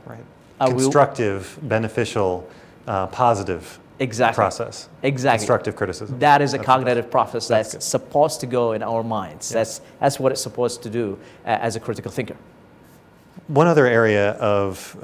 Right. We'll- Constructive, beneficial, positive Exactly. process. Exactly. Constructive criticism. That is a That's cognitive process That's that's good. supposed to go in our minds. Yeah. That's what it's supposed to do as a critical thinker. One other area of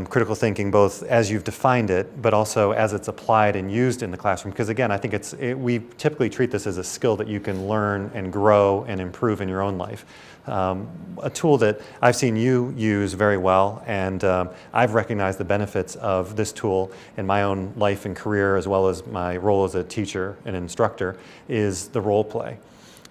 critical thinking, both as you've defined it, but also as it's applied and used in the classroom, because again, I think we typically treat this as a skill that you can learn and grow and improve in your own life. A tool that I've seen you use very well, and I've recognized the benefits of this tool in my own life and career, as well as my role as a teacher and instructor, is the role play.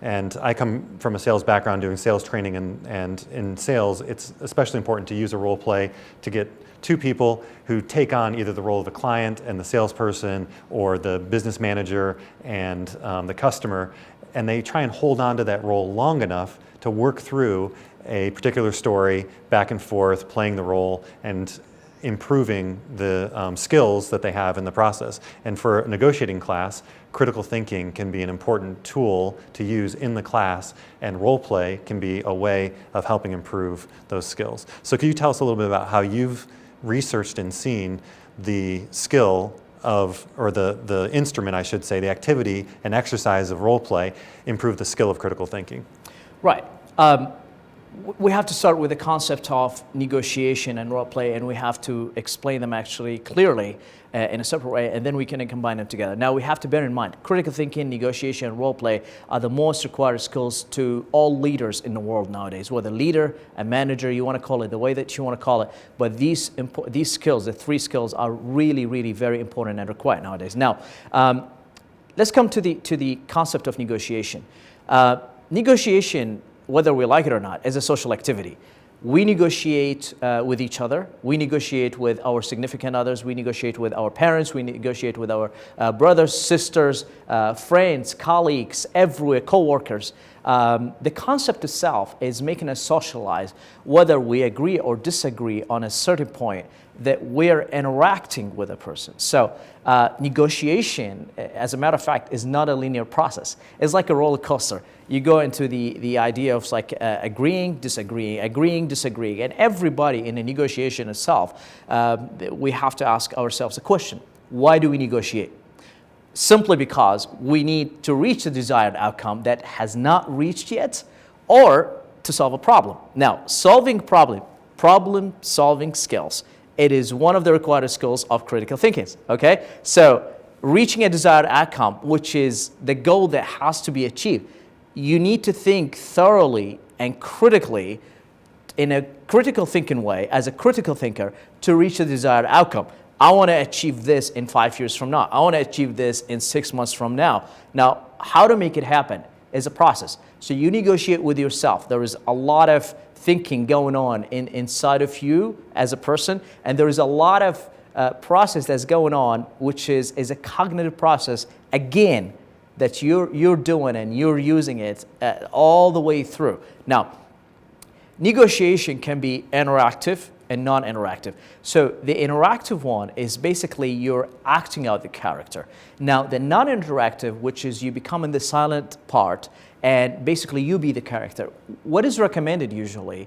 And I come from a sales background doing sales training, and in sales, it's especially important to use a role play to get two people who take on either the role of the client and the salesperson, or the business manager and the customer, and they try and hold on to that role long enough to work through a particular story back and forth, playing the role and improving the skills that they have in the process. And for a negotiating class, critical thinking can be an important tool to use in the class, and role play can be a way of helping improve those skills. So can you tell us a little bit about how you've researched and seen the skill of, or the instrument, I should say, the activity and exercise of role play improve the skill of critical thinking? Right. We have to start with the concept of negotiation and role play, and we have to explain them actually clearly in a separate way, and then we can combine them together. Now, we have to bear in mind, critical thinking, negotiation, and role play are the most required skills to all leaders in the world nowadays, whether leader, a manager, you want to call it the way that you want to call it, but these skills, the three skills, are really, really very important and required nowadays. Now, let's come to the concept of negotiation. Negotiation, whether we like it or not, is a social activity. We negotiate with each other. We negotiate with our significant others. We negotiate with our parents. We negotiate with our brothers, sisters, friends, colleagues, everywhere, co-workers. The concept itself is making us socialize, whether we agree or disagree on a certain point that we're interacting with a person. So negotiation, as a matter of fact, is not a linear process. It's like a roller coaster. You go into the idea of like agreeing, disagreeing, agreeing, disagreeing, and everybody in the negotiation itself, we have to ask ourselves a question. Why do we negotiate? Simply because we need to reach the desired outcome that has not reached yet, or to solve a problem. Now, solving problem-solving skills, it is one of the required skills of critical thinking, okay? So, reaching a desired outcome, which is the goal that has to be achieved, you need to think thoroughly and critically in a critical thinking way, as a critical thinker, to reach the desired outcome. I want to achieve this in 5 years from now. I want to achieve this in 6 months from now. Now, how to make it happen is a process. So you negotiate with yourself. There is a lot of thinking going on inside of you as a person, and there is a lot of process that's going on, which is a cognitive process, again, that you're doing and you're using it all the way through. Now, negotiation can be interactive and non-interactive. So the interactive one is basically you're acting out the character. Now the non-interactive, which is you become in the silent part and basically you be the character. What is recommended usually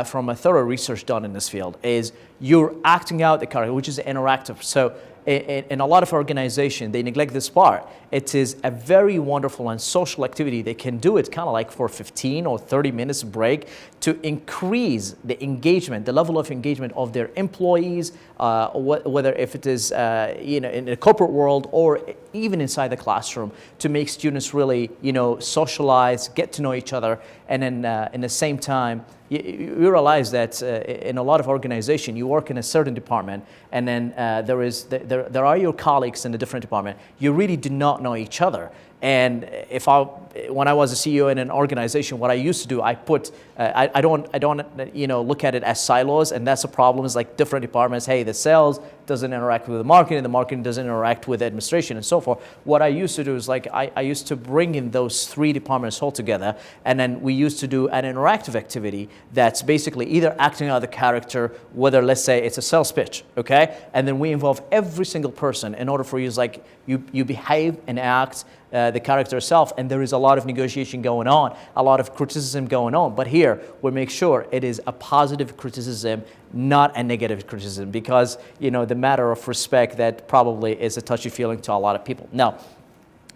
from a thorough research done in this field is you're acting out the character, which is interactive. So in a lot of organizations, they neglect this part. It is a very wonderful and social activity. They can do it kind of like for 15 or 30 minutes break to increase the engagement, the level of engagement of their employees, whether if it is in the corporate world or even inside the classroom, to make students really socialize, get to know each other, and then in the same time, you realize that in a lot of organizations, you work in a certain department, and then there are your colleagues in a different department. You really do not know each other. And when I was a CEO in an organization, what I used to do, I don't look at it as silos, and that's a problem. It's like different departments. Hey, the sales doesn't interact with the marketing doesn't interact with the administration, and so forth. What I used to do is I used to bring in those three departments all together, and then we used to do an interactive activity that's basically either acting out the character, whether let's say it's a sales pitch, okay, and then we involve every single person in order for you, you behave and act the character itself, and there is a lot of negotiation going on, a lot of criticism going on. But here, we make sure it is a positive criticism, not a negative criticism, because, you know, the matter of respect, that probably is a touchy feeling to a lot of people. Now,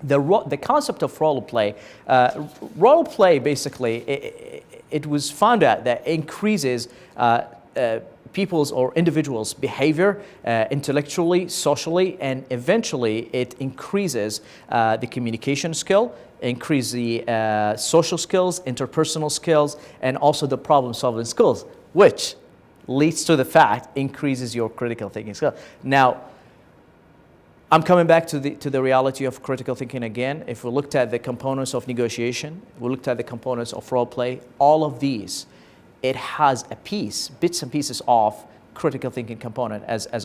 the concept of role play basically, it was found out that increases people's or individuals' behavior intellectually, socially, and eventually it increases the communication skill, increase the social skills, interpersonal skills, and also the problem-solving skills, which leads to the fact increases your critical thinking skill. Now, I'm coming back to the reality of critical thinking again. If we looked at the components of negotiation, we looked at the components of role play, all of these, it has a piece, bits and pieces of critical thinking component as